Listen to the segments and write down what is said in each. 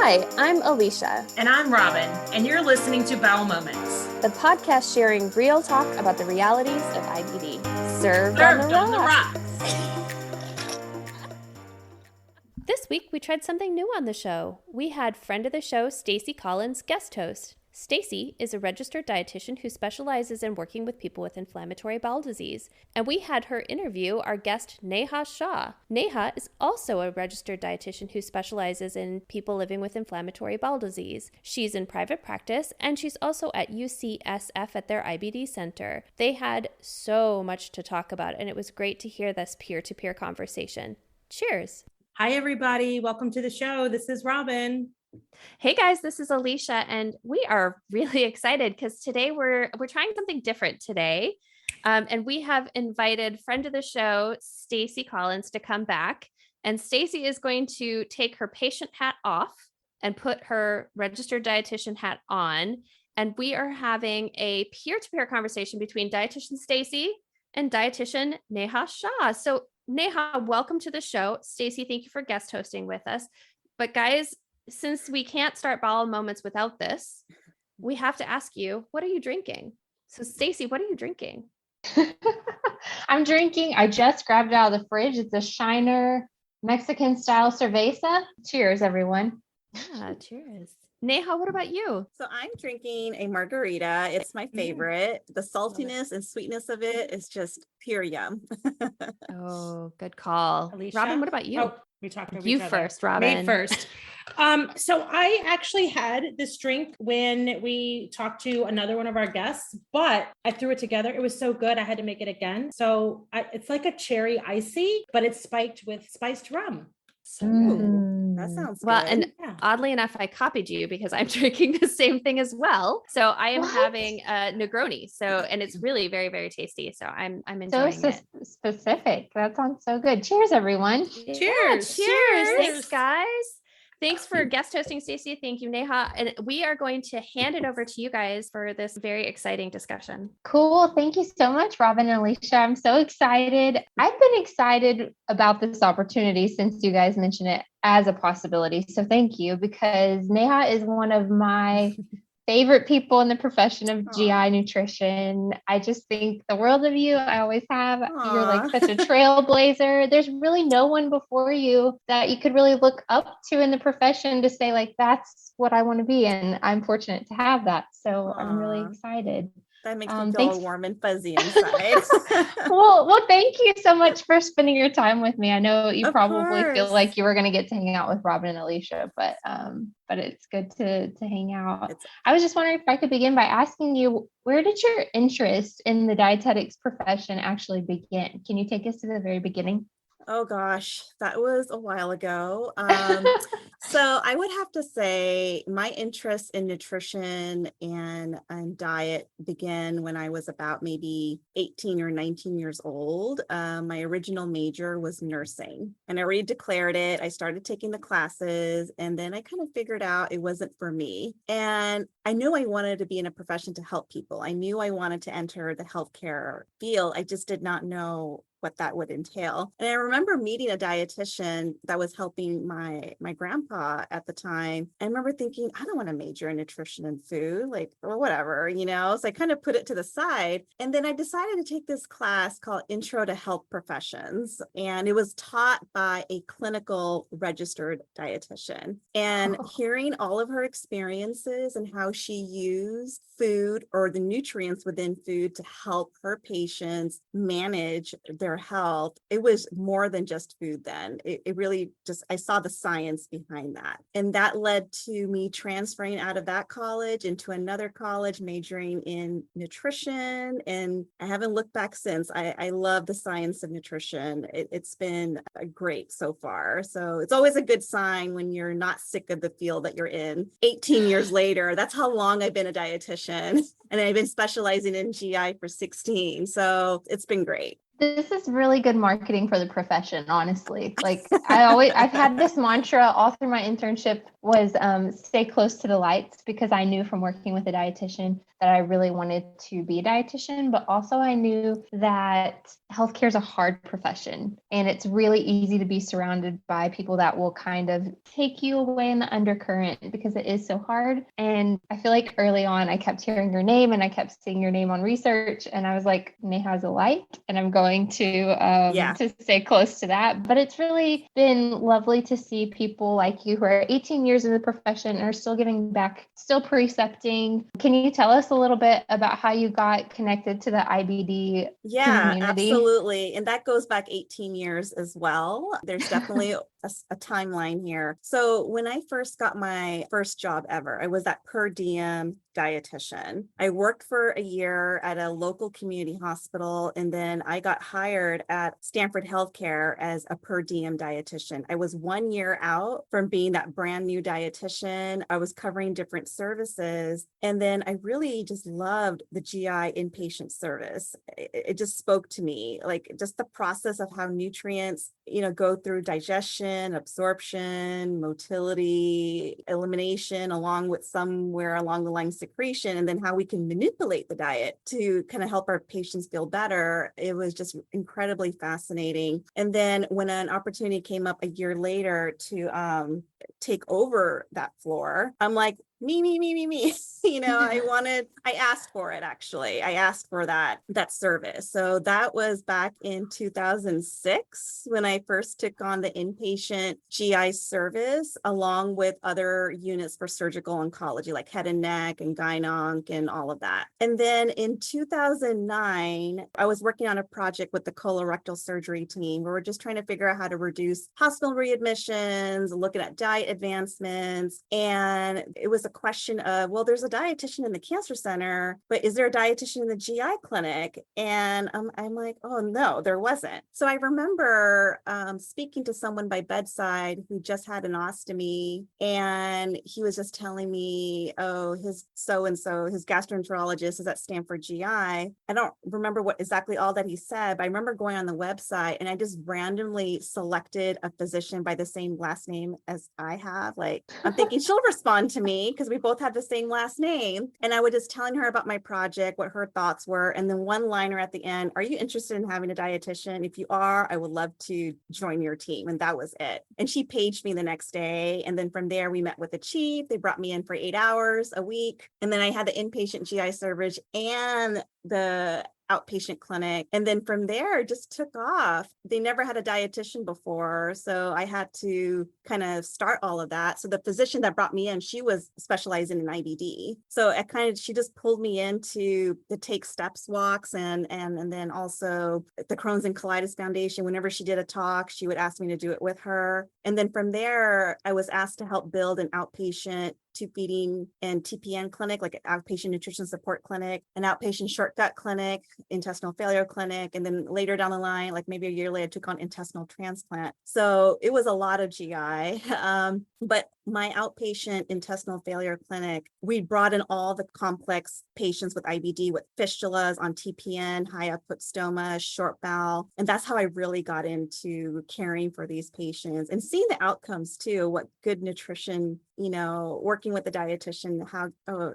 Hi, I'm Alicia. And I'm Robin, and you're listening to Bowel Moments, the podcast sharing real talk about the realities of IBD. Served on the rocks. This week, we tried something new on the show. We had friend of the show, Stacey Collins, guest host. Stacey is a registered dietitian who specializes in working with people with inflammatory bowel disease. And we had her interview our guest, Neha Shah. Neha is also a registered dietitian who specializes in people living with inflammatory bowel disease. She's in private practice, and she's also at UCSF at their IBD center. They had so much to talk about, and it was great to hear this peer-to-peer conversation. Cheers. Hi, everybody. Welcome to the show. This is Robin. Hey guys, this is Alicia, and we are really excited because today we're trying something different today. And we have invited friend of the show, Stacey Collins, to come back. And Stacey is going to take her patient hat off and put her registered dietitian hat on. And we are having a peer-to-peer conversation between dietitian Stacey and dietitian Neha Shah. So Neha, welcome to the show. Stacey, thank you for guest hosting with us. But guys, since we can't start bowel moments without this, we have to ask you, what are you drinking? So Stacey, what are you drinking? I just grabbed it out of the fridge. It's a Shiner Mexican style cerveza. Cheers, everyone. Yeah, cheers. Neha, what about you? So I'm drinking a margarita. It's my favorite. The saltiness and sweetness of it is just pure yum. Oh, good call. Alicia? Robin, what about you? Oh, we talked over You each other. first, Robin. Me first. So I actually had this drink when we talked to another one of our guests, but I threw it together. It was so good. I had to make it again. So it's like a cherry icy, but it's spiked with spiced rum. So that sounds well, good. and oddly enough, I copied you because I'm drinking the same thing as well. So I am having a Negroni. And it's really very, very tasty. So I'm enjoying it. Specific. That sounds so good. Cheers, everyone. Cheers. Yeah, cheers. Thanks, guys. Thanks for guest hosting, Stacey. Thank you, Neha. And we are going to hand it over to you guys for this very exciting discussion. Cool. Thank you so much, Robin and Alicia. I'm so excited. I've been excited about this opportunity since you guys mentioned it as a possibility. So thank you, because Neha is one of my favorite people in the profession of GI nutrition. I just think the world of you. I always have. You're like such a trailblazer. There's really no one before you that you could really look up to in the profession to say, like, that's what I want to be. And I'm fortunate to have that. So I'm really excited. That makes me feel all warm and fuzzy inside. well, thank you so much for spending your time with me. I know you probably course. feel like you were going to get to hang out with Robin and Alicia, but it's good to hang out. I was just wondering if I could begin by asking you, where did your interest in the dietetics profession actually begin? Can you take us to the very beginning? Oh gosh, that was a while ago. So I would have to say my interest in nutrition and diet began when I was about maybe 18 or 19 years old. My original major was nursing, and I already declared it. I started taking the classes, and then I kind of figured out it wasn't for me. And I knew I wanted to be in a profession to help people. I knew I wanted to enter the healthcare field. I just did not know what that would entail. And I remember meeting a dietitian that was helping my grandpa at the time. I remember thinking, I don't want to major in nutrition and food, like, or whatever, So I kind of put it to the side. And then I decided to take this class called Intro to Health Professions. And it was taught by a clinical registered dietitian. And hearing all of her experiences and how she used food or the nutrients within food to help her patients manage their health, it was more than just food then. It really just, I saw the science behind that. And that led to me transferring out of that college into another college, majoring in nutrition. And I haven't looked back since. I love the science of nutrition. It's been great so far. So it's always a good sign when you're not sick of the field that you're in. 18 years later, that's how long I've been a dietitian. And I've been specializing in GI for 16. So it's been great. This is really good marketing for the profession, honestly. Like I've had this mantra all through my internship was stay close to the lights, because I knew from working with a dietitian that I really wanted to be a dietitian, but also I knew that healthcare is a hard profession and it's really easy to be surrounded by people that will kind of take you away in the undercurrent because it is so hard. And I feel like early on I kept hearing your name and I kept seeing your name on research, and I was like, Neha's a light, and I'm going to stay close to that. But it's really been lovely to see people like you who are 18 years in the profession and are still giving back, still precepting. Can you tell us a little bit about how you got connected to the IBD community? Absolutely. And that goes back 18 years as well. There's definitely a timeline here. So when I first got my first job ever, I was that per diem dietitian. I worked for a year at a local community hospital, and then I got hired at Stanford Healthcare as a per diem dietitian. I was 1 year out from being that brand new dietitian. I was covering different services, and then I really just loved the GI inpatient service. It just spoke to me, like just the process of how nutrients, go through digestion, absorption, motility, elimination, along with somewhere along the line secretion, and then how we can manipulate the diet to kind of help our patients feel better. It was just incredibly fascinating. And then when an opportunity came up a year later to take over that floor, I'm like, me. I asked for it, actually. I asked for that service. So that was back in 2006 when I first took on the inpatient GI service, along with other units for surgical oncology, like head and neck and gyn-onc and all of that. And then in 2009, I was working on a project with the colorectal surgery team where we're just trying to figure out how to reduce hospital readmissions, looking at diet advancements. And it was a question of, well, there's a dietitian in the cancer center, but is there a dietitian in the GI clinic? And I'm like, oh no, there wasn't. So I remember speaking to someone by bedside who just had an ostomy, and he was just telling me, oh, his so-and-so, his gastroenterologist is at Stanford GI. I don't remember what exactly all that he said, but I remember going on the website and I just randomly selected a physician by the same last name as I have. Like, I'm thinking she'll respond to me because we both have the same last name. And I was just telling her about my project, what her thoughts were. And then one liner at the end, are you interested in having a dietitian? If you are, I would love to join your team. And that was it. And she paged me the next day. And then from there, we met with the chief. They brought me in for 8 hours a week. And then I had the inpatient GI service and the outpatient clinic. And then from there, it just took off. They never had a dietitian before. So I had to kind of start all of that. So the physician that brought me in, she was specializing in IBD. So she just pulled me into the Take Steps walks and then also the Crohn's and Colitis Foundation. Whenever she did a talk, she would ask me to do it with her. And then from there, I was asked to help build an outpatient tube feeding and TPN clinic, like an outpatient nutrition support clinic, an outpatient shortcut clinic, intestinal failure clinic. And then later down the line, like maybe a year later, I took on intestinal transplant. So it was a lot of GI. But my outpatient intestinal failure clinic, we brought in all the complex patients with IBD, with fistulas on TPN, high output stoma, short bowel. And that's how I really got into caring for these patients and seeing the outcomes too, what good nutrition, working with the dietitian,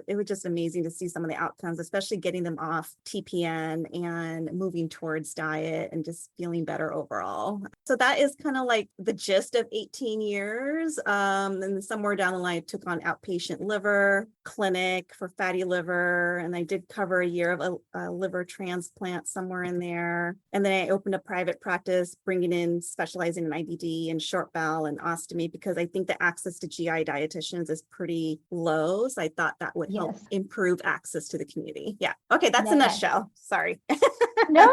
it was just amazing to see some of the outcomes, especially getting them off TPN and moving towards diet and just feeling better overall. So that is kind of like the gist of 18 years. And somewhere down the line, I took on outpatient liver clinic for fatty liver. And I did cover a year of a liver transplant somewhere in there. And then I opened a private practice, bringing in specializing in IBD and short bowel and ostomy, because I think the access to GI dietitians is pretty low. So I thought that would help improve access to the community. Yeah. Okay. That's a nutshell. Sorry. No,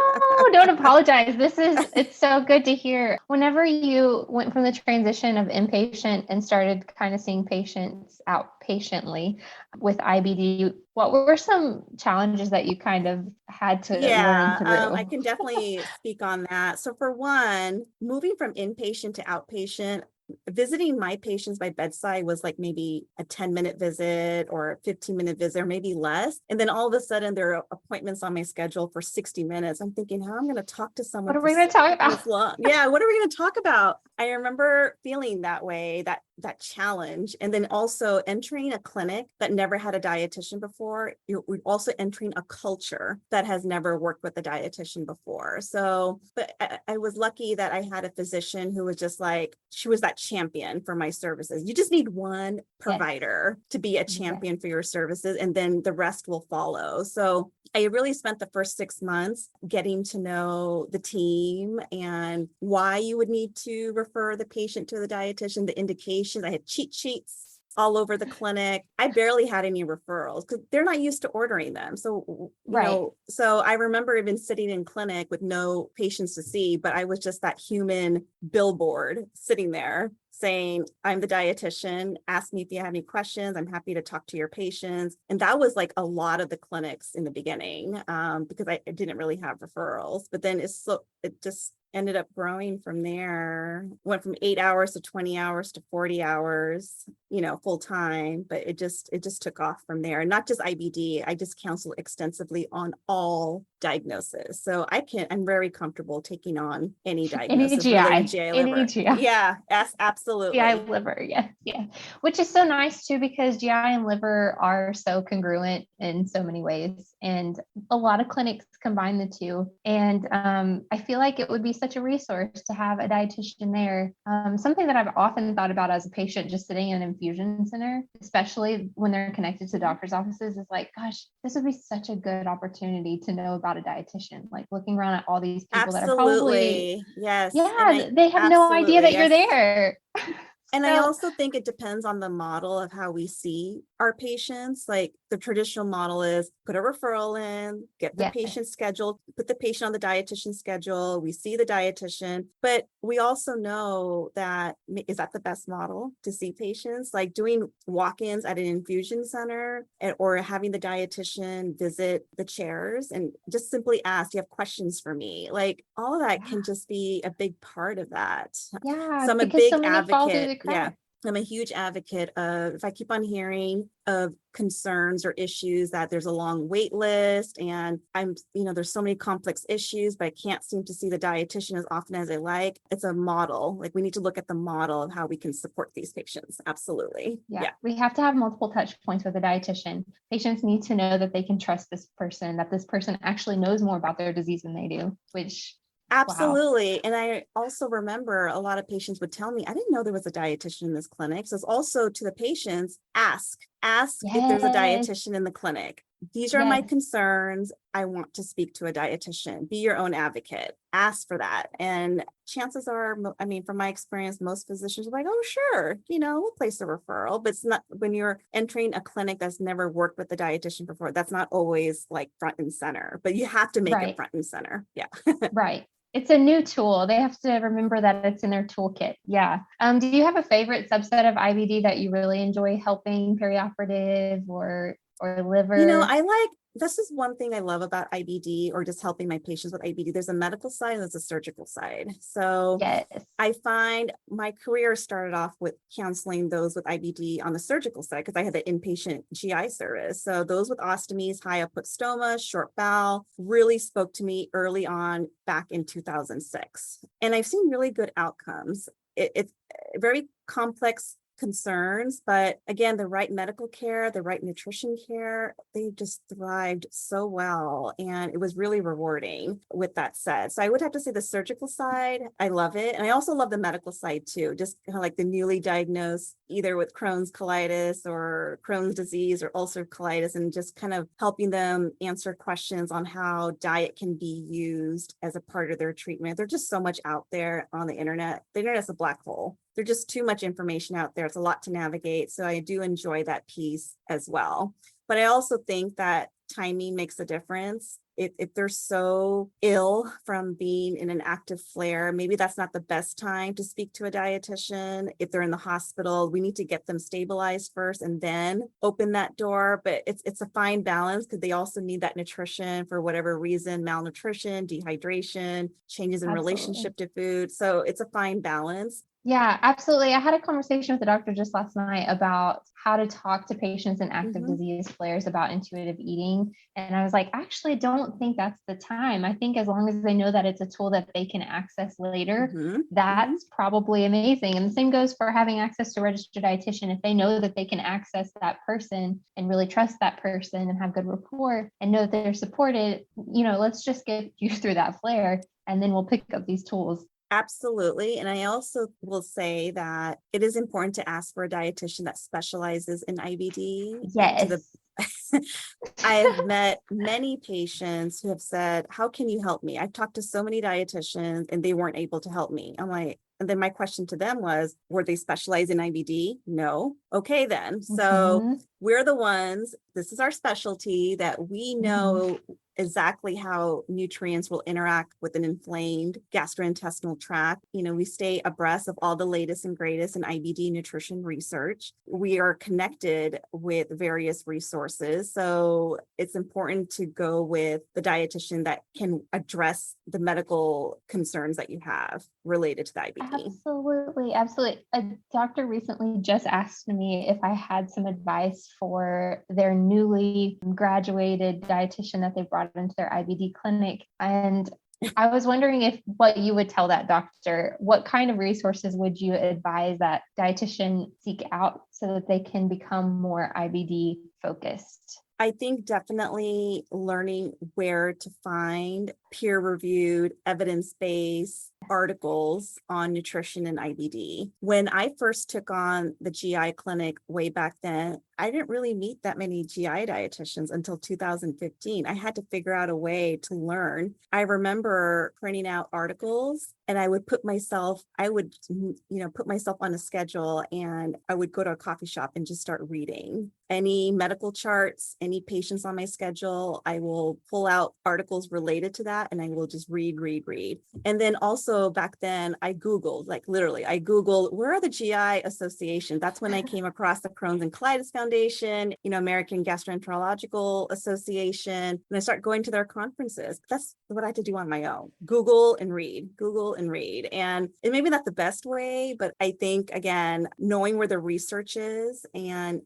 don't apologize. It's so good to hear. Whenever you went from the transition of inpatient and started kind of seeing patients outpatiently with IBD, what were some challenges that you kind of had to learn through? I can definitely speak on that. So for one, moving from inpatient to outpatient, visiting my patients by bedside was like maybe a 10-minute visit or a 15-minute visit or maybe less. And then all of a sudden there are appointments on my schedule for 60 minutes. I'm thinking, how I'm going to talk to someone. What are we going to talk about? Long. Yeah. What are we going to talk about? I remember feeling that way, that challenge. And then also entering a clinic that never had a dietitian before. You're also entering a culture that has never worked with a dietitian before. So, but I was lucky that I had a physician who was just like, she was that champion for my services. You just need one provider to be a champion for your services, and then the rest will follow. So I really spent the first 6 months getting to know the team and why you would need to refer the patient to the dietitian, the indications. I had cheat sheets all over the clinic. I barely had any referrals because they're not used to ordering them. So, you know, so I remember even sitting in clinic with no patients to see, but I was just that human billboard sitting there saying, I'm the dietitian. Ask me if you have any questions. I'm happy to talk to your patients. And that was like a lot of the clinics in the beginning because I didn't really have referrals. But then it just ended up growing from there. Went from 8 hours to 20 hours to 40 hours, you know, full time. But it just took off from there. Not just IBD. I just counsel extensively on all diagnosis. So I'm very comfortable taking on any diagnosis. Any GI liver. GI. Yeah, absolutely. GI liver. Yeah. Which is so nice too, because GI and liver are so congruent in so many ways. And a lot of clinics combine the two. And I feel like it would be such a resource to have a dietitian there. Something that I've often thought about as a patient, just sitting in an infusion center, especially when they're connected to doctor's offices, is like, gosh, this would be such a good opportunity to know about a dietitian. Like looking around at all these people that are probably, they have no idea that you're there. And I also think it depends on the model of how we see our patients. Like the traditional model is put a referral in, get the patient scheduled, put the patient on the dietitian schedule. We see the dietitian, but we also know that, is that the best model to see patients? Like doing walk-ins at an infusion center or having the dietitian visit the chairs and just simply ask, do you have questions for me? Like all of that can just be a big part of that. Yeah, so I'm a because big so many fall through the advocate. cracks. I'm a huge advocate of, if I keep on hearing of concerns or issues that there's a long wait list and there's so many complex issues, but I can't seem to see the dietitian as often as I like. It's a model. Like we need to look at the model of how we can support these patients. Absolutely. Yeah. We have to have multiple touch points with a dietitian. Patients need to know that they can trust this person, that this person actually knows more about their disease than they do, which absolutely. Wow. And I also remember a lot of patients would tell me, I didn't know there was a dietitian in this clinic. So it's also to the patients, ask if there's a dietitian in the clinic. These are my concerns. I want to speak to a dietitian. Be your own advocate. Ask for that. And chances are, I mean, from my experience, most physicians are like, oh, sure, we'll place a referral. But it's not, when you're entering a clinic that's never worked with the dietitian before, that's not always like front and center, but you have to make it front and center. Yeah. Right. It's a new tool. They have to remember that it's in their toolkit. Yeah. Do you have a favorite subset of IBD that you really enjoy helping, perioperative or liver? This is one thing I love about IBD or just helping my patients with IBD. There's a medical side and there's a surgical side. So I find my career started off with counseling those with IBD on the surgical side because I had the inpatient GI service. So those with ostomies, high output stoma, short bowel really spoke to me early on back in 2006. And I've seen really good outcomes. It's very complex concerns, but again, the right medical care, the right nutrition care, they just thrived so well. And it was really rewarding with that said. So I would have to say the surgical side, I love it. And I also love the medical side too, just kind of like the newly diagnosed, either with Crohn's colitis or Crohn's disease or ulcerative colitis, and just kind of helping them answer questions on how diet can be used as a part of their treatment. There's just so much out there on the internet. The internet's a black hole. There's just too much information out there. It's a lot to navigate. So I do enjoy that piece as well. But I also think that timing makes a difference. If they're so ill from being in an active flare, maybe that's not the best time to speak to a dietitian. If they're in the hospital, we need to get them stabilized first and then open that door. But it's a fine balance because they also need that nutrition for whatever reason, malnutrition, dehydration, changes in relationship to food. So it's a fine balance. Yeah, absolutely. I had a conversation with the doctor just last night about how to talk to patients in active Mhm. disease flares about intuitive eating. And I was like, actually, don't think that's the time. I think as long as they know that it's a tool that they can access later, Mhm. Mhm. that's probably amazing. And the same goes for having access to a registered dietitian. If they know that they can access that person and really trust that person and have good rapport and know that they're supported, let's just get you through that flare and then we'll pick up these tools. Absolutely. And I also will say that it is important to ask for a dietitian that specializes in IBD. To Yes. the I have met many patients who have said, how can you help me? I've talked to so many dietitians and they weren't able to help me. I'm like, and then my question to them was, were they specialized in IBD? No. Okay, then. So Mhm. we're the ones, this is our specialty, that we Mhm. know exactly how nutrients will interact with an inflamed gastrointestinal tract. We stay abreast of all the latest and greatest in IBD nutrition research. We are connected with various resources. So it's important to go with the dietitian that can address the medical concerns that you have related to the IBD. Absolutely, absolutely. A doctor recently just asked me if I had some advice for their newly graduated dietitian that they brought into their IBD clinic. And I was wondering if what you would tell that doctor, what kind of resources would you advise that dietitian seek out so that they can become more IBD focused? I think definitely learning where to find peer-reviewed, evidence-based articles on nutrition and IBD. When I first took on the GI clinic way back then, I didn't really meet that many GI dietitians until 2015. I had to figure out a way to learn. I remember printing out articles and I would put myself on a schedule and I would go to a coffee shop and just start reading any medical charts, any patients on my schedule. I will pull out articles related to that and I will just read. And then also back then I Googled, like literally I Googled, where are the GI associations? That's when I came across the Crohn's and Colitis Foundation, American Gastroenterological Association. And I start going to their conferences. That's what I had to do on my own. Google and read. And it may be not the best way, but I think again, knowing where the research is and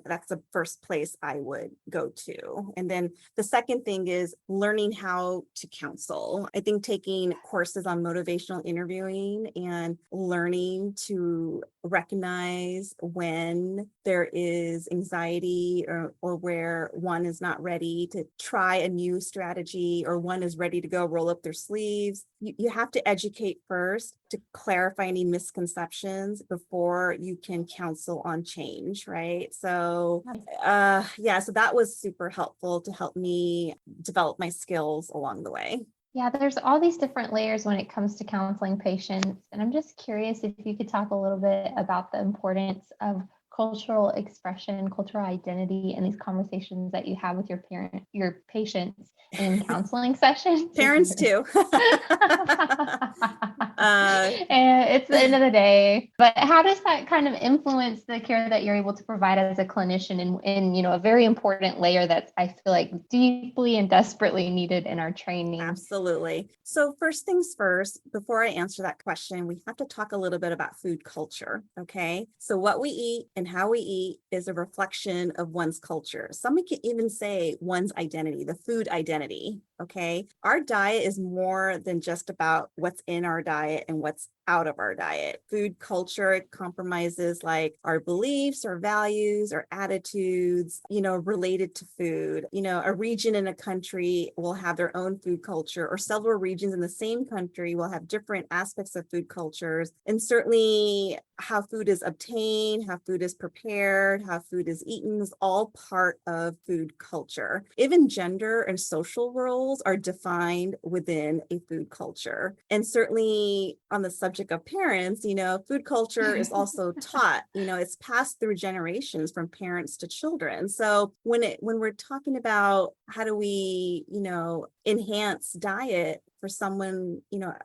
that's the first place I would go to. And then the second thing is learning how to counsel. I think taking courses on motivational interviewing and learning to recognize when there is anxiety or where one is not ready to try a new strategy or one is ready to go roll up their sleeves. You have to educate first to clarify any misconceptions before you can counsel on change, right? So so that was super helpful to help me develop my skills along the way. Yeah, there's all these different layers when it comes to counseling patients. And I'm just curious if you could talk a little bit about the importance of cultural expression, cultural identity, and these conversations that you have with your patients in counseling sessions. Parents too. And it's the end of the day. But how does that kind of influence the care that you're able to provide as a clinician in a very important layer that I feel like deeply and desperately needed in our training? Absolutely. So first things first, before I answer that question, we have to talk a little bit about food culture. Okay. So what we eat and how we eat is a reflection of one's culture. Some can even say one's identity, the food identity. Okay. Our diet is more than just about what's in our diet and what's out of our diet. Food culture compromises like our beliefs, our values, our attitudes, related to food. A region in a country will have their own food culture, or several regions in the same country will have different aspects of food cultures. And certainly how food is obtained, how food is prepared, how food is eaten is all part of food culture. Even gender and social roles are defined within a food culture. And certainly on the subject of parents, food culture is also taught, it's passed through generations from parents to children. So when we're talking about how do we, enhance diet for someone,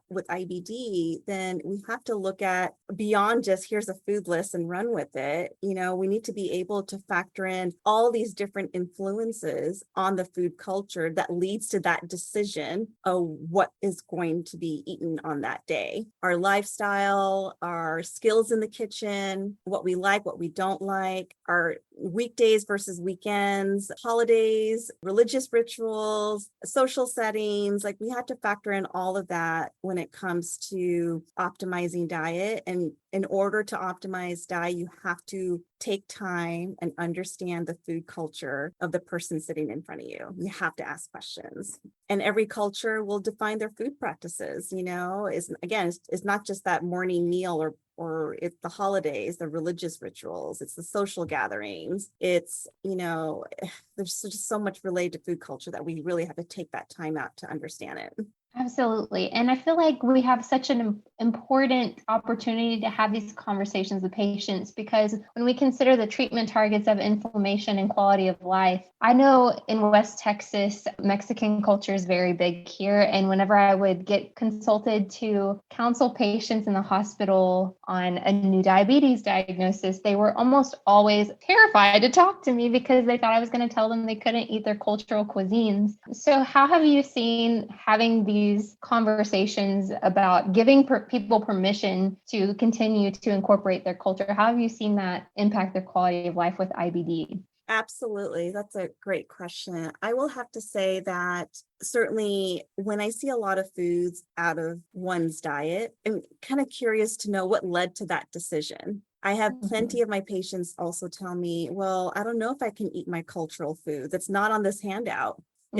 with IBD, then we have to look at beyond just here's a food list and run with it. We need to be able to factor in all these different influences on the food culture that leads to that decision of what is going to be eaten on that day. Our lifestyle, our skills in the kitchen, what we like, what we don't like, our weekdays versus weekends, holidays, religious rituals, social settings. Like we have to factor in all of that when it comes to optimizing diet. And in order to optimize diet, you have to take time and understand the food culture of the person sitting in front of you. You have to ask questions. And every culture will define their food practices. It's not just that morning meal or it's the holidays, the religious rituals, it's the social gatherings. It's, there's just so much related to food culture that we really have to take that time out to understand it. Absolutely. And I feel like we have such an important opportunity to have these conversations with patients, because when we consider the treatment targets of inflammation and quality of life, I know in West Texas, Mexican culture is very big here. And whenever I would get consulted to counsel patients in the hospital on a new diabetes diagnosis, they were almost always terrified to talk to me because they thought I was going to tell them they couldn't eat their cultural cuisines. So how have you seen having these conversations about giving people permission to continue to incorporate their culture? How have you seen that impact their quality of life with IBD? Absolutely. That's a great question. I will have to say that certainly when I see a lot of foods out of one's diet, I'm kind of curious to know what led to that decision. I have plenty of my patients also tell me, well, I don't know if I can eat my cultural food that's not on this handout. I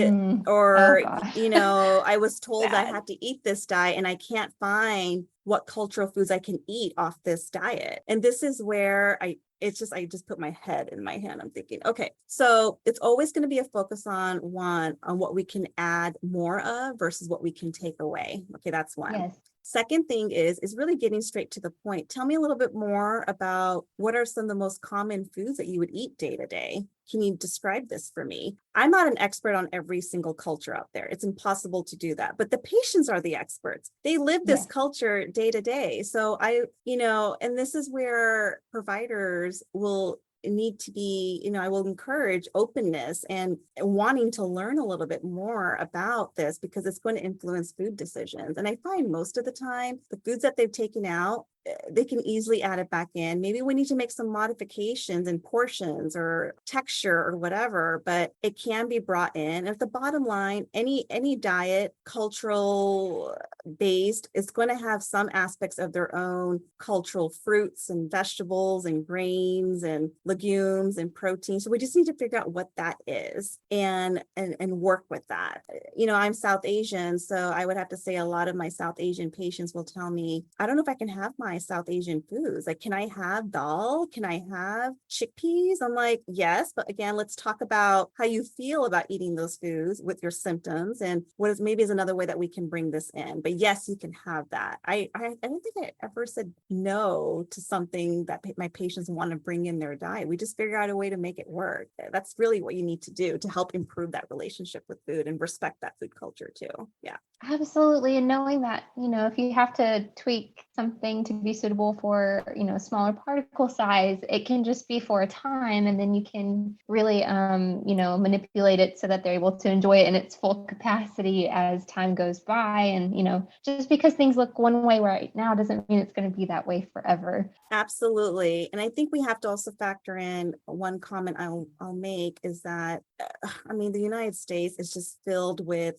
was told I had to eat this diet and I can't find what cultural foods I can eat off this diet. And this is where I just put my head in my hand. I'm thinking, okay, so it's always going to be a focus on what we can add more of versus what we can take away. Okay, that's one. Yes. Second thing is really getting straight to the point. Tell me a little bit more about what are some of the most common foods that you would eat day to day. Can you describe this for me? I'm not an expert on every single culture out there. It's impossible to do that. But the patients are the experts. They live this culture day to day. So and this is where providers will need to be, I will encourage openness and wanting to learn a little bit more about this because it's going to influence food decisions. And I find most of the time, the foods that they've taken out, they can easily add it back in. Maybe we need to make some modifications in portions or texture or whatever, but it can be brought in. At the bottom line, any diet, cultural based, is going to have some aspects of their own cultural fruits and vegetables and grains and legumes and proteins. So we just need to figure out what that is and work with that. I'm South Asian, so I would have to say a lot of my South Asian patients will tell me, I don't know if I can have my South Asian foods. Like, can I have dal? Can I have chickpeas? I'm like, yes, but again, let's talk about how you feel about eating those foods with your symptoms and what is maybe is another way that we can bring this in. But yes, you can have that. I don't think I ever said no to something that my patients want to bring in their diet. We just figure out a way to make it work. That's really what you need to do to help improve that relationship with food and respect that food culture too. Yeah. Absolutely. And knowing that, if you have to tweak something to be suitable for, a smaller particle size, it can just be for a time. And then you can really, manipulate it so that they're able to enjoy it in its full capacity as time goes by. And, just because things look one way right now doesn't mean it's going to be that way forever. Absolutely. And I think we have to also factor in one comment I'll make is that, the United States is just filled with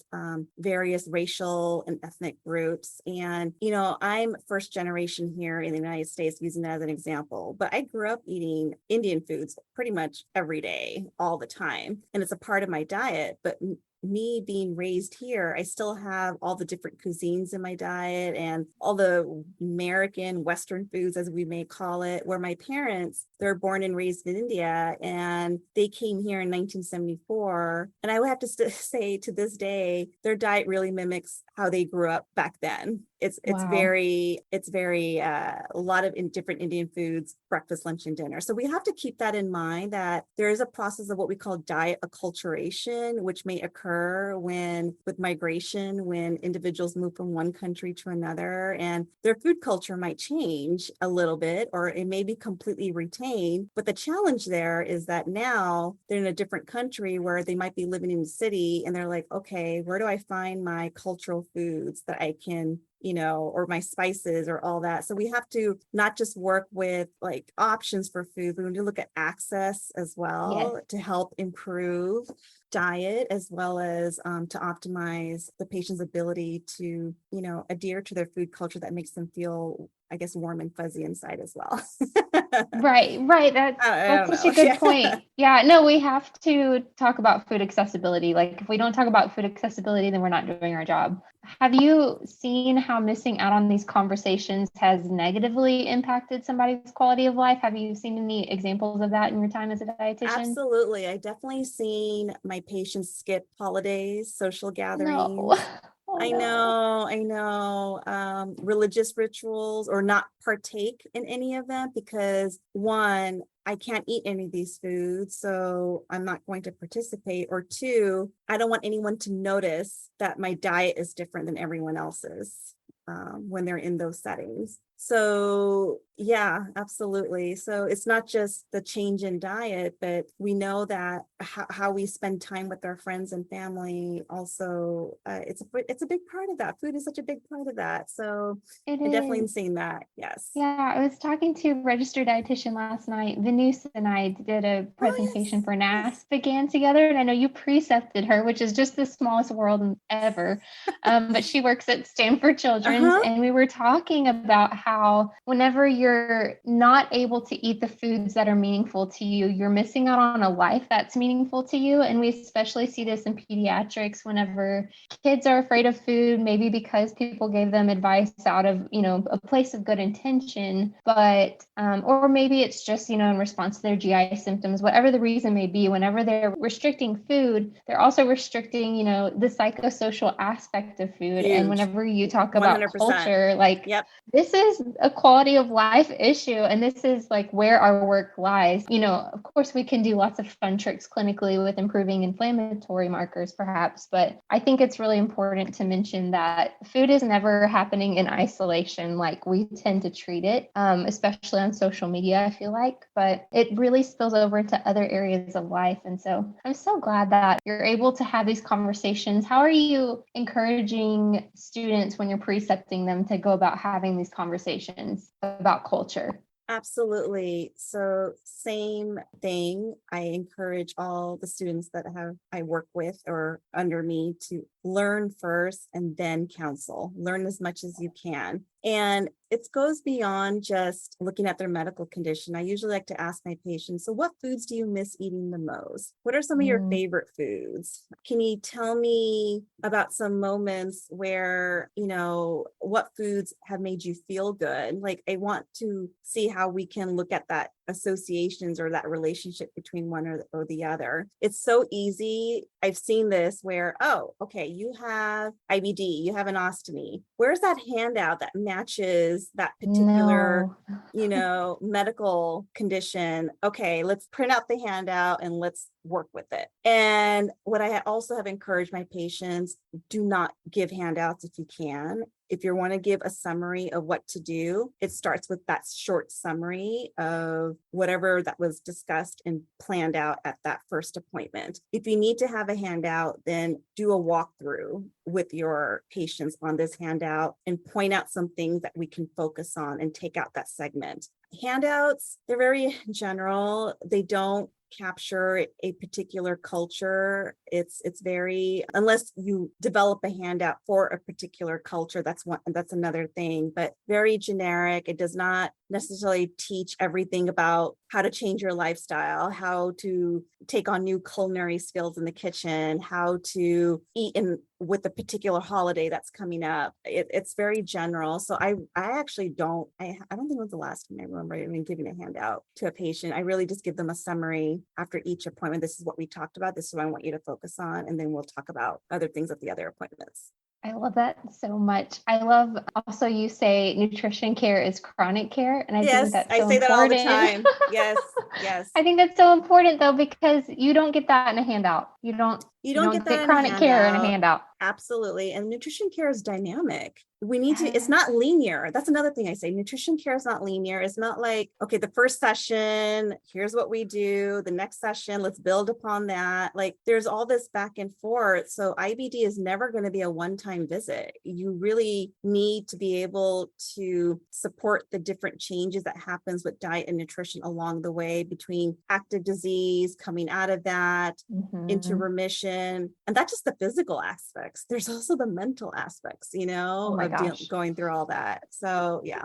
various racial and ethnic groups. And, I'm first generation here in the United States, using that as an example, but I grew up eating Indian foods pretty much every day, all the time. And it's a part of my diet. But me being raised here, I still have all the different cuisines in my diet and all the American Western foods, as we may call it, where my parents, they're born and raised in India and they came here in 1974. And I would have to say to this day, their diet really mimics how they grew up back then. It's Wow. very a lot of different Indian foods, breakfast, lunch, and dinner. So we have to keep that in mind, that there is a process of what we call diet acculturation, which may occur with migration, when individuals move from one country to another, and their food culture might change a little bit, or it may be completely retained. But the challenge there is that now they're in a different country where they might be living in the city, and they're like, okay, where do I find my cultural foods that I can, or my spices or all that. So we have to not just work with like options for food, but we need to look at access as well, Yes. to help improve diet, as well as to optimize the patient's ability to, adhere to their food culture that makes them feel, I guess, warm and fuzzy inside as well. Right. I That's don't such a know. good Yeah. point. Yeah, no, we have to talk about food accessibility. Like if we don't talk about food accessibility, then we're not doing our job. Have you seen how missing out on these conversations has negatively impacted somebody's quality of life? Have you seen any examples of that in your time as a dietitian? Absolutely. I definitely seen my patients skip holidays, social No. gatherings. Oh I no. know, religious rituals, or not partake in any of them because, one, I can't eat any of these foods, so I'm not going to participate. Or two, I don't want anyone to notice that my diet is different than everyone else's when they're in those settings. So yeah, absolutely. So it's not just the change in diet, but we know that how we spend time with our friends and family also, it's a big part of that. Food is such a big part of that. So It I definitely am is. seeing that. Yes. Yeah, I was talking to a registered dietitian last night. Venus and I did a Oh, presentation yes. for Yes. NASPGHAN together, and I know you precepted her, which is just the smallest world ever. But she works at Stanford Children's, Uh-huh. and we were talking about how whenever you're not able to eat the foods that are meaningful to you, you're missing out on a life that's meaningful to you. And we especially see this in pediatrics whenever kids are afraid of food, maybe because people gave them advice out of, a place of good intention, but, or maybe it's just, in response to their GI symptoms, whatever the reason may be, whenever they're restricting food, they're also restricting, the psychosocial aspect of food. And Huge. whenever you talk about 100%. culture, like, Yep. this is a quality of life issue. And this is like where our work lies. Of course, we can do lots of fun tricks clinically with improving inflammatory markers, perhaps. But I think it's really important to mention that food is never happening in isolation like we tend to treat it, especially on social media, I feel like. But it really spills over into other areas of life. And so I'm so glad that you're able to have these conversations. How are you encouraging students when you're precepting them to go about having these conversations about culture? Absolutely. So same thing. I encourage all the students that I work with or under me to learn first and then counsel. Learn as much as you can. And it goes beyond just looking at their medical condition. I usually like to ask my patients, so what foods do you miss eating the most? What are some of your favorite foods? Can you tell me about some moments where, what foods have made you feel good? Like, I want to see how we can look at that associations or that relationship between one or the other. It's so easy. I've seen this where, oh, okay, you have IBD, you have an ostomy. Where's that handout that matches that particular, medical condition? Okay, let's print out the handout and let's work with it. And what I also have encouraged my patients, do not give handouts if you can. If you want to give a summary of what to do, it starts with that short summary of whatever that was discussed and planned out at that first appointment. If you need to have a handout, then do a walkthrough with your patients on this handout and point out some things that we can focus on and take out that segment. Handouts, they're very general. They don't capture a particular culture. It's very, unless you develop a handout for a particular culture, that's another thing, but very generic. It does not necessarily teach everything about how to change your lifestyle, how to take on new culinary skills in the kitchen, how to eat with a particular holiday that's coming up. It's very general. So I actually don't think it was the last time I remember giving a handout to a patient. I really just give them a summary after each appointment. This is what we talked about. This is what I want you to focus on. And then we'll talk about other things at the other appointments. I love that so much. I love also you say nutrition care is chronic care. And I think Yes, that's I so say that all the important. time. Yes, yes. I think that's so important though, because you don't get that in a handout. You You don't get don't that get in a chronic care in a handout. handout. Absolutely. And nutrition care is dynamic. It's Yes. not linear. That's another thing I say. Nutrition care is not linear. It's not like, okay, the first session, here's what we do. The next session, let's build upon that. Like there's all this back and forth. So IBD is never going to be a one-time visit. You really need to be able to support the different changes that happens with diet and nutrition along the way between active disease, coming out of that, into Mhm. remission. And that's just the physical aspects. There's also the mental aspects, Oh my of gosh. going through all that. So yeah.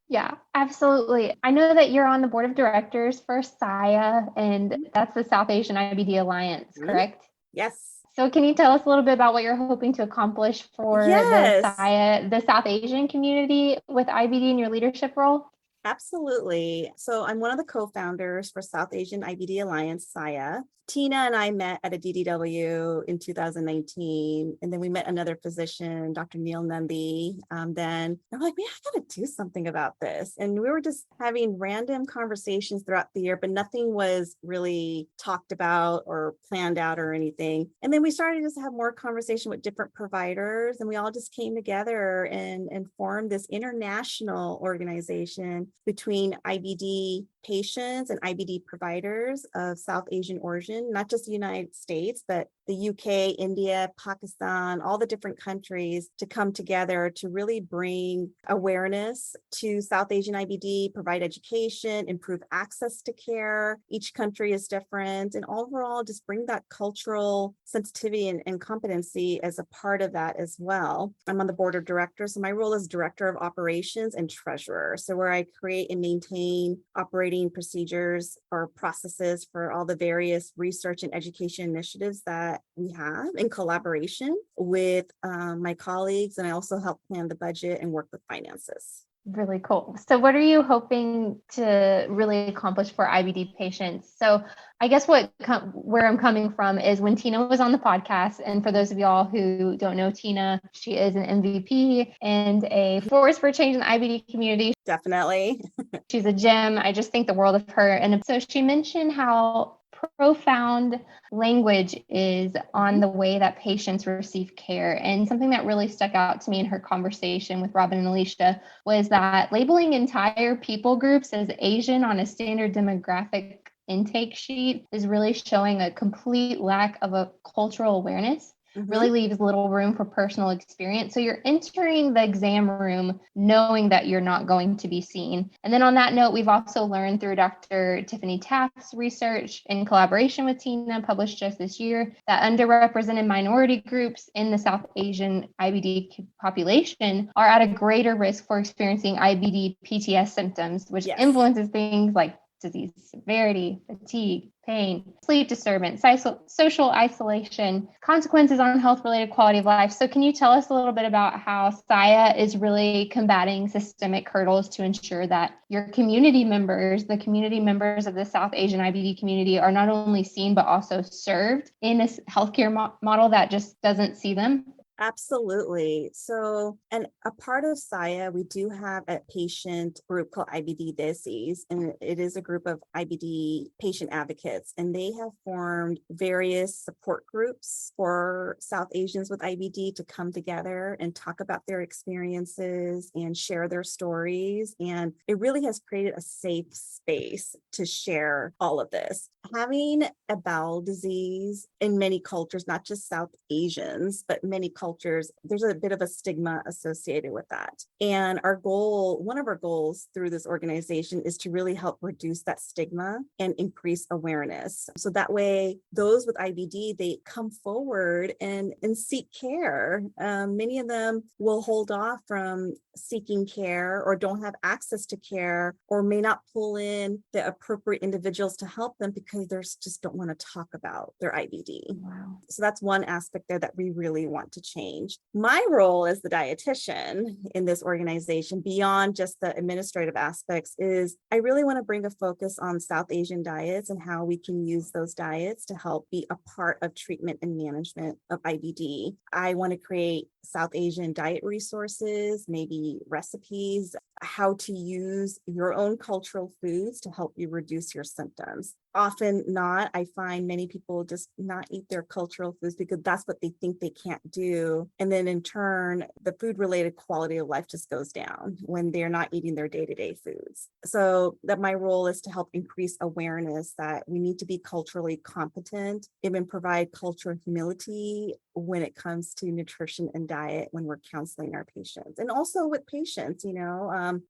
Yeah, absolutely. I know that you're on the board of directors for SIA, and that's the South Asian IBD Alliance, Mhm. correct? Yes. So can you tell us a little bit about what you're hoping to accomplish for the Yes. SIA, the South Asian community with IBD in your leadership role? Absolutely. So I'm one of the co-founders for South Asian IBD Alliance, SIA. Tina and I met at a DDW in 2019, and then we met another physician, Dr. Neil Nundy. Then I'm like, man, I got to do something about this. And we were just having random conversations throughout the year, but nothing was really talked about or planned out or anything. And then we started to just have more conversation with different providers, and we all just came together and formed this international organization between IBD patients and IBD providers of South Asian origin, not just the United States, but the UK, India, Pakistan, all the different countries to come together to really bring awareness to South Asian IBD, provide education, improve access to care. Each country is different, and overall just bring that cultural sensitivity and competency as a part of that as well. I'm on the board of directors, so my role is director of operations and treasurer. So where I create and maintain operating procedures or processes for all the various research and education initiatives that we have in collaboration with my colleagues. And I also help plan the budget and work with finances. Really cool. So what are you hoping to really accomplish for IBD patients? So I guess where I'm coming from is when Tina was on the podcast, and for those of y'all who don't know Tina, she is an MVP and a force for change in the IBD community. Definitely. She's a gem. I just think the world of her. And so she mentioned how profound language is on the way that patients receive care. And something that really stuck out to me in her conversation with Robin and Alicia was that labeling entire people groups as Asian on a standard demographic intake sheet is really showing a complete lack of a cultural awareness. Really leaves little room for personal experience. So you're entering the exam room knowing that you're not going to be seen. And then on that note, we've also learned through Dr. Tiffany Taft's research in collaboration with Tina, published just this year, that underrepresented minority groups in the South Asian IBD population are at a greater risk for experiencing IBD PTS symptoms, which influences things like disease severity, fatigue, pain, sleep disturbance, social isolation, consequences on health-related quality of life. So can you tell us a little bit about how SIA is really combating systemic hurdles to ensure that your community members, the community members of the South Asian IBD community, are not only seen, but also served in a healthcare model that just doesn't see them? Absolutely. So, and a part of SIA, we do have a patient group called IBD Disease, and it is a group of IBD patient advocates, and they have formed various support groups for South Asians with IBD to come together and talk about their experiences and share their stories. And it really has created a safe space to share all of this. Having a bowel disease in many cultures, not just South Asians, but many cultures, there's a bit of a stigma associated with that. And one of our goals through this organization is to really help reduce that stigma and increase awareness. So that way, those with IBD, they come forward and seek care. Many of them will hold off from seeking care or don't have access to care or may not pull in the appropriate individuals to help them because they just don't want to talk about their IBD. Wow. So that's one aspect there that we really want to change. My role as the dietitian in this organization, beyond just the administrative aspects, is I really want to bring a focus on South Asian diets and how we can use those diets to help be a part of treatment and management of IBD. I want to create South Asian diet resources, maybe recipes, how to use your own cultural foods to help you reduce your symptoms. Often not, I find many people just not eat their cultural foods because that's what they think they can't do. And then in turn, the food related quality of life just goes down when they're not eating their day-to-day foods. So that my role is to help increase awareness that we need to be culturally competent, even provide cultural humility when it comes to nutrition and diet when we're counseling our patients. And also with patients,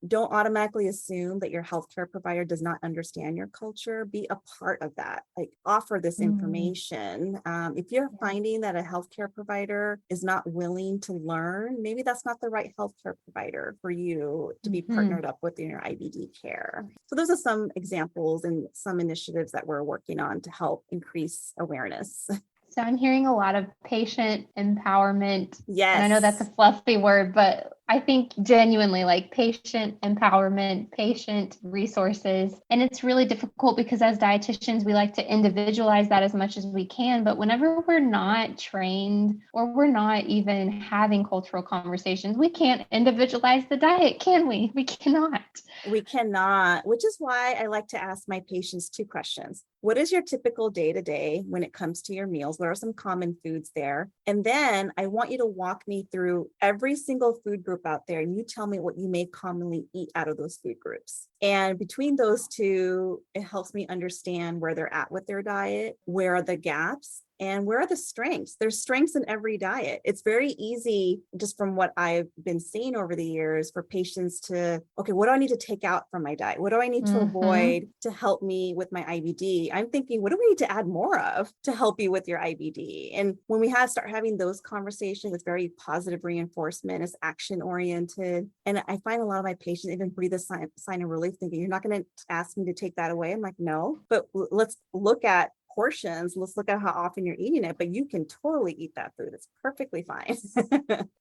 don't automatically assume that your healthcare provider does not understand your culture. Be a part of that, like offer this information. If you're finding that a healthcare provider is not willing to learn, maybe that's not the right healthcare provider for you to be partnered up with in your IBD care. So those are some examples and some initiatives that we're working on to help increase awareness. So I'm hearing a lot of patient empowerment. Yes. And I know that's a fluffy word, but I think genuinely like patient empowerment, patient resources. And it's really difficult because as dietitians, we like to individualize that as much as we can. But whenever we're not trained or we're not even having cultural conversations, we can't individualize the diet, can we? We cannot. We cannot, which is why I like to ask my patients 2 questions. What is your typical day-to-day when it comes to your meals? What are some common foods there? And then I want you to walk me through every single food group out there, and you tell me what you may commonly eat out of those food groups. And between those 2, it helps me understand where they're at with their diet, where are the gaps, and where are the strengths? There's strengths in every diet. It's very easy, just from what I've been seeing over the years, for patients to, okay, what do I need to take out from my diet? What do I need to avoid to help me with my IBD? I'm thinking, what do we need to add more of to help you with your IBD? And when we start having those conversations, it's very positive reinforcement, it's action oriented. And I find a lot of my patients even breathe a sign of relief, thinking, you're not going to ask me to take that away. I'm like, no, but let's look at portions. Let's look at how often you're eating it, but you can totally eat that food. It's perfectly fine.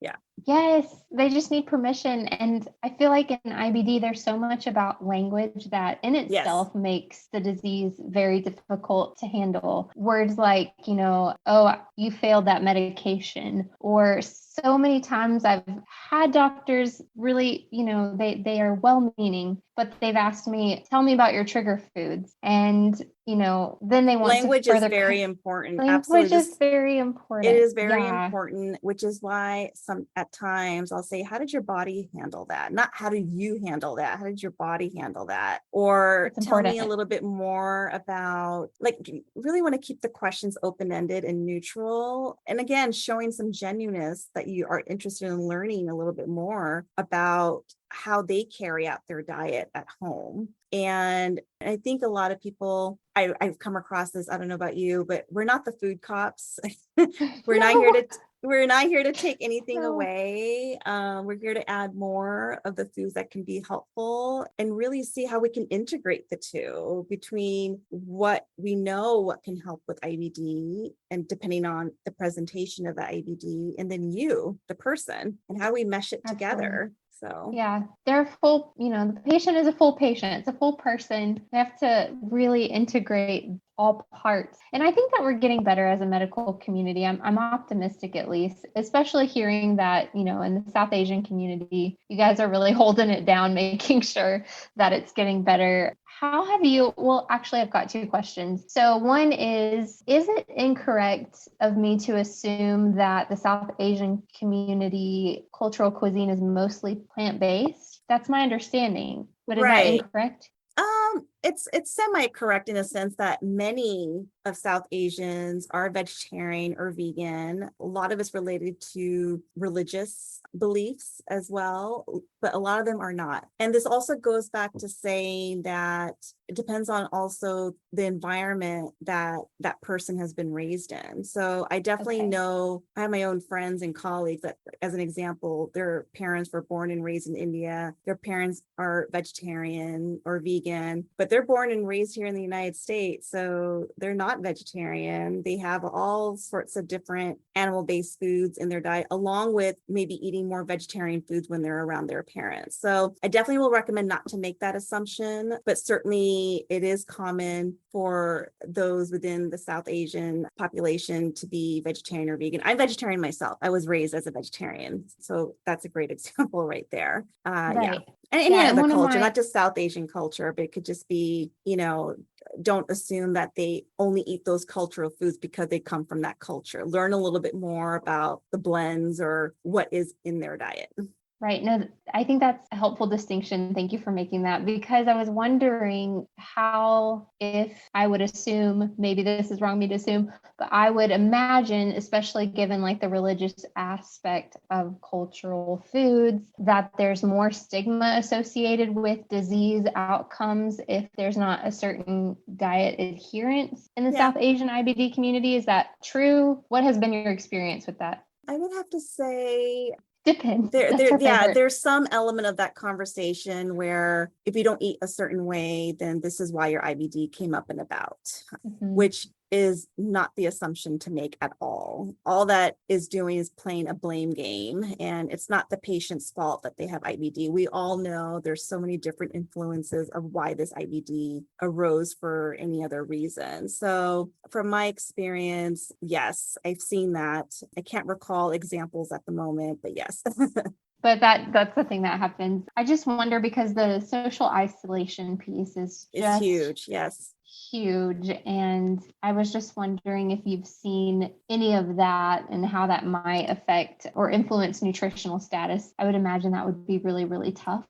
Yeah. Yes, they just need permission. And I feel like in IBD, there's so much about language that in itself makes the disease very difficult to handle. Words like, oh, you failed that medication, or so many times I've had doctors really, they are well-meaning, but they've asked me, tell me about your trigger foods. And, then they want language to is very important. Language Absolutely. is very important. It is very important, which is why at times I'll say, how did your body handle that? Not how do you handle that? How did your body handle that? Or tell me a little bit more about, like, really want to keep the questions open-ended and neutral. And again, showing some genuineness that you are interested in learning a little bit more about how they carry out their diet at home. And I think a lot of people, I've come across this, I don't know about you, but we're not the food cops. We're not here to take anything away. We're here to add more of the foods that can be helpful and really see how we can integrate the 2 between what we know, what can help with IBD, and depending on the presentation of the IBD, and then you, the person, and how we mesh it together. So yeah, they're full, the patient is a full patient. It's a full person. We have to really integrate all parts. And I think that we're getting better as a medical community. I'm optimistic, at least, especially hearing that, in the South Asian community, you guys are really holding it down, making sure that it's getting better. How have you, well, actually, I've got 2 questions. So one is it incorrect of me to assume that the South Asian community cultural cuisine is mostly plant-based? That's my understanding, but is that incorrect? It's semi-correct in a sense that many of South Asians are vegetarian or vegan. A lot of it's related to religious beliefs as well, but a lot of them are not. And this also goes back to saying that it depends on also the environment that that person has been raised in. So I definitely know, I have my own friends and colleagues that, as an example, their parents were born and raised in India. Their parents are vegetarian or vegan, but they're born and raised here in the United States, so they're not vegetarian. They have all sorts of different animal-based foods in their diet, along with maybe eating more vegetarian foods when they're around their parents. So I definitely will recommend not to make that assumption, but certainly it is common for those within the South Asian population to be vegetarian or vegan. I'm vegetarian myself. I was raised as a vegetarian. So that's a great example right there. Yeah. And any other culture, not just South Asian culture, but it could just be, don't assume that they only eat those cultural foods because they come from that culture. Learn a little bit more about the blends or what is in their diet. Right. No, I think that's a helpful distinction. Thank you for making that, because I was wondering how, if I would assume, maybe this is wrong me to assume, but I would imagine, especially given like the religious aspect of cultural foods, that there's more stigma associated with disease outcomes if there's not a certain diet adherence in the South Asian IBD community. Is that true? What has been your experience with that? I would have to say depends. There's some element of that conversation where if you don't eat a certain way, then this is why your IBD came up and about, which is not the assumption to make at all. All that is doing is playing a blame game, and it's not the patient's fault that they have IBD. We all know there's so many different influences of why this IBD arose for any other reason. So from my experience, yes, I've seen that. I can't recall examples at the moment, but yes. But that's the thing that happens. I just wonder, because the social isolation piece is huge. Yes. Huge. And I was just wondering if you've seen any of that and how that might affect or influence nutritional status. I would imagine that would be really, really tough.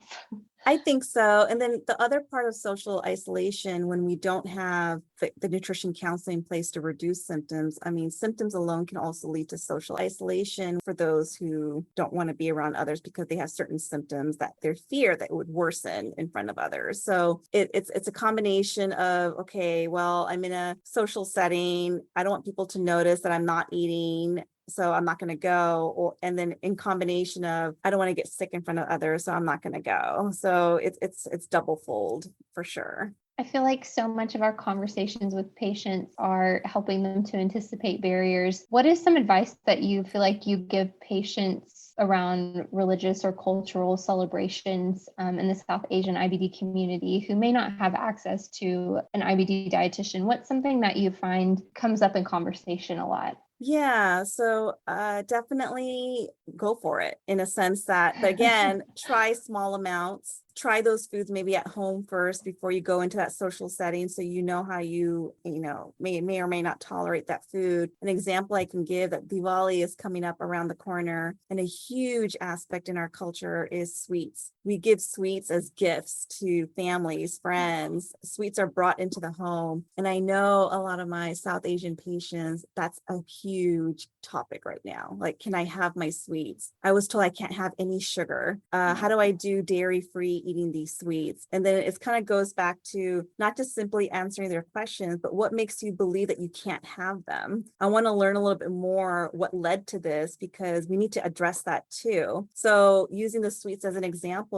I think so. And then the other part of social isolation, when we don't have the nutrition counseling in place to reduce symptoms, symptoms alone can also lead to social isolation for those who don't want to be around others because they have certain symptoms that they fear that it would worsen in front of others. So it's a combination of, okay, well, I'm in a social setting. I don't want people to notice that I'm not eating, so I'm not going to go. And then in combination of, I don't want to get sick in front of others, so I'm not going to go. So it's double fold for sure. I feel like so much of our conversations with patients are helping them to anticipate barriers. What is some advice that you feel like you give patients around religious or cultural celebrations in the South Asian IBD community who may not have access to an IBD dietitian? What's something that you find comes up in conversation a lot? Yeah, so definitely go for it, in a sense that, but again, try small amounts. Try those foods maybe at home first before you go into that social setting, so you know how you may or may not tolerate that food. An example I can give, that Diwali is coming up around the corner, and a huge aspect in our culture is sweets. We give sweets as gifts to families, friends. Sweets are brought into the home. And I know a lot of my South Asian patients, that's a huge topic right now. Like, can I have my sweets? I was told I can't have any sugar. How do I do dairy-free eating these sweets? And then it kind of goes back to not just simply answering their questions, but what makes you believe that you can't have them? I want to learn a little bit more what led to this, because we need to address that too. So using the sweets as an example,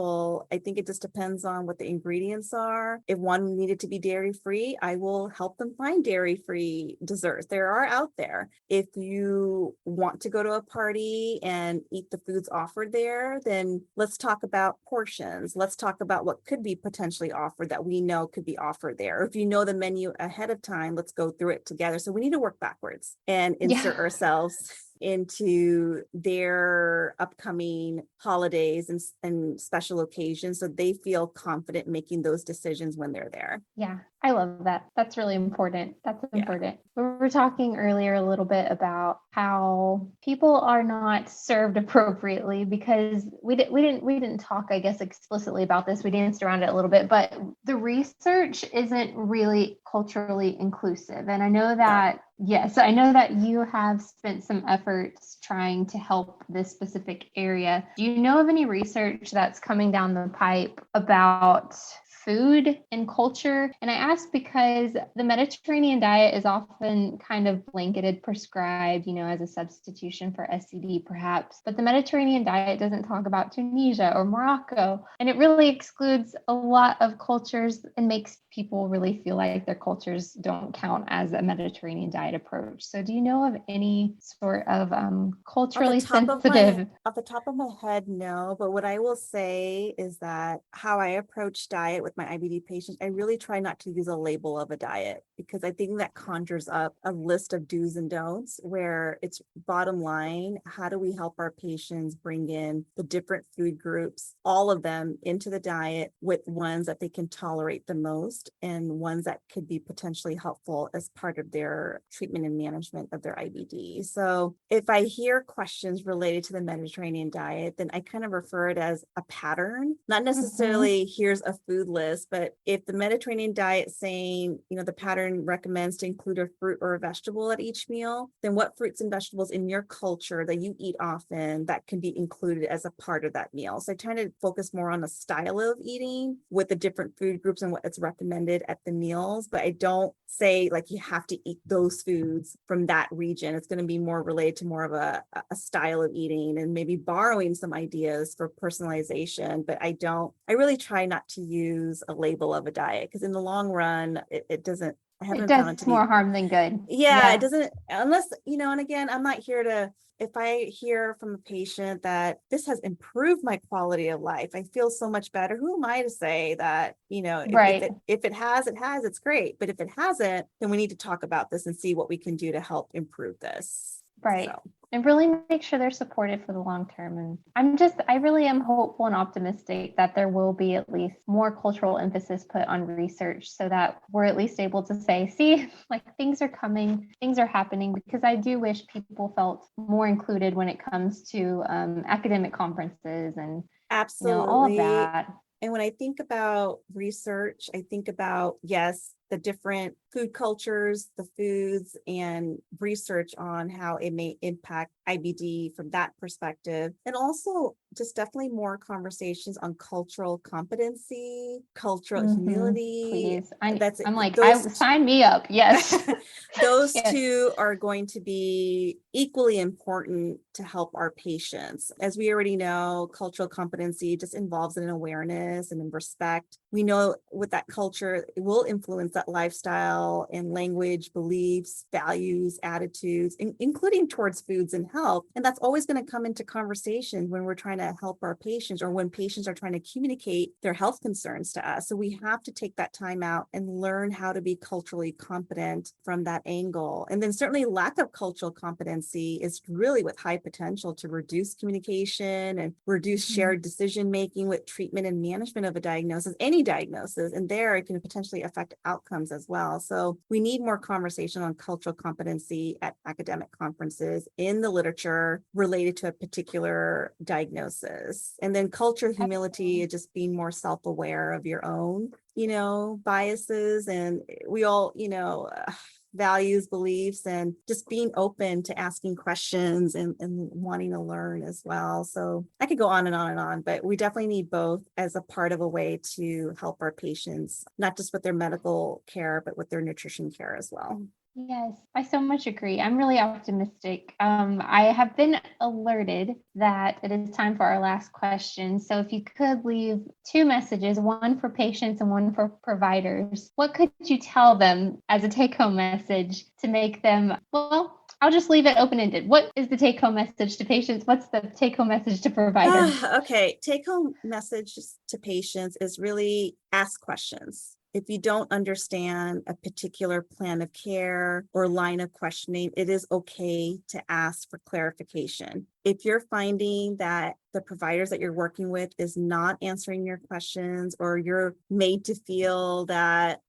I think it just depends on what the ingredients are. If one needed to be dairy-free, I will help them find dairy-free desserts. There are out there. If you want to go to a party and eat the foods offered there, then let's talk about portions. Let's talk about what could be potentially offered that we know could be offered there. Or if you know the menu ahead of time, let's go through it together. So we need to work backwards and insert ourselves into their upcoming holidays and special occasions, so they feel confident making those decisions when they're there. Yeah, I love that. That's really important. That's important. We were talking earlier a little bit about how people are not served appropriately, because we didn't talk, I guess, explicitly about this. We danced around it a little bit, but the research isn't really culturally inclusive. And I know that Yes, I know that you have spent some efforts trying to help this specific area. Do you know of any research that's coming down the pipe about food and culture. And I ask because the Mediterranean diet is often kind of blanketed, prescribed, as a substitution for SCD perhaps. But the Mediterranean diet doesn't talk about Tunisia or Morocco. And it really excludes a lot of cultures and makes people really feel like their cultures don't count as a Mediterranean diet approach. So do you know of any sort of culturally sensitive? Off the top of my head, no. But what I will say is that how I approach diet with my IBD patients, I really try not to use a label of a diet, because I think that conjures up a list of do's and don'ts, where it's bottom line, how do we help our patients bring in the different food groups, all of them into the diet, with ones that they can tolerate the most and ones that could be potentially helpful as part of their treatment and management of their IBD. So if I hear questions related to the Mediterranean diet, then I kind of refer it as a pattern, not necessarily here's a food list, but if the Mediterranean diet saying, the pattern recommends to include a fruit or a vegetable at each meal, then what fruits and vegetables in your culture that you eat often that can be included as a part of that meal. So I try to focus more on the style of eating with the different food groups and what it's recommended at the meals, but I don't say like you have to eat those foods from that region. It's going to be more related to more of a style of eating and maybe borrowing some ideas for personalization. But I really try not to use a label of a diet, because in the long run, it doesn't, I haven't found it to be more harm than good. Yeah, it doesn't, unless, and again, I'm not here to, if I hear from a patient that this has improved my quality of life, I feel so much better. Who am I to say that, if it has, it's great. But if it hasn't, then we need to talk about this and see what we can do to help improve this. Right. So. And really make sure they're supported for the long term. And I really am hopeful and optimistic that there will be at least more cultural emphasis put on research, so that we're at least able to say, see, like things are coming, things are happening, because I do wish people felt more included when it comes to academic conferences and absolutely all of that. And when I think about research, I think about, yes, the different food cultures, the foods, and research on how it may impact IBD from that perspective. And also just definitely more conversations on cultural competency, cultural humility. Please. Sign me up. Yes. Those two are going to be equally important to help our patients. As we already know, cultural competency just involves an awareness and in respect. We know with that culture, it will influence that lifestyle and language, beliefs, values, attitudes, including towards foods and health. And that's always going to come into conversation when we're trying to help our patients, or when patients are trying to communicate their health concerns to us. So we have to take that time out and learn how to be culturally competent from that angle. And then certainly lack of cultural competency is really with high potential to reduce communication and reduce shared decision making with treatment and management of a diagnosis, any diagnosis. And there it can potentially affect outcomes as well. So we need more conversation on cultural competency at academic conferences, in the literature related to a particular diagnosis. And then culture humility, just being more self-aware of your own, biases, and we all, values, beliefs, and just being open to asking questions and wanting to learn as well. So I could go on and on and on, but we definitely need both as a part of a way to help our patients, not just with their medical care, but with their nutrition care as well. Yes, I so much agree. I'm really optimistic. I have been alerted that it is time for our last question. So if you could leave 2 messages, one for patients and one for providers, what could you tell them as a take-home message to make them, I'll just leave it open-ended. What is the take-home message to patients? What's the take-home message to providers? Okay, take-home message to patients is really ask questions. If you don't understand a particular plan of care or line of questioning, it is okay to ask for clarification. If you're finding that the providers that you're working with is not answering your questions, or you're made to feel that,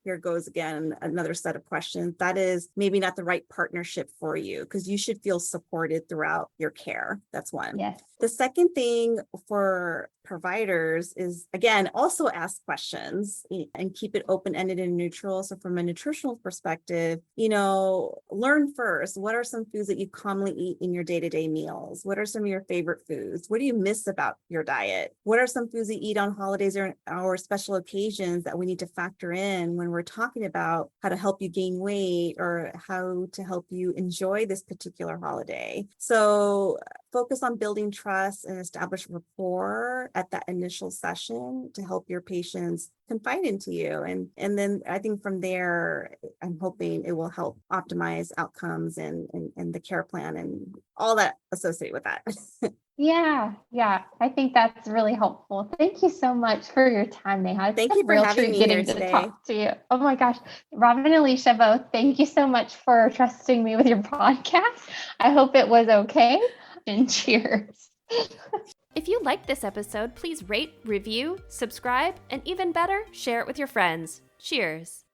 here goes again, another set of questions, that is maybe not the right partnership for you, because you should feel supported throughout your care. That's one. Yes. The second thing for providers is, again, also ask questions and keep it open-ended and neutral. So from a nutritional perspective, learn first, what are some foods that you commonly eat in your day-to-day meals? What are some of your favorite foods? What do you miss about your diet? What are some foods you eat on holidays or special occasions that we need to factor in when we're talking about how to help you gain weight or how to help you enjoy this particular holiday? So focus on building trust and establish rapport at that initial session to help your patients confide into you. And then I think from there, I'm hoping it will help optimize outcomes and the care plan and all that associated with that. Yeah. I think that's really helpful. Thank you so much for your time, Neha. It's Thank a you for real having treat me getting here to today. talk to you. Oh my gosh. Robin and Alicia both, thank you so much for trusting me with your podcast. I hope it was okay. And cheers. If you liked this episode, please rate, review, subscribe, and even better, share it with your friends. Cheers.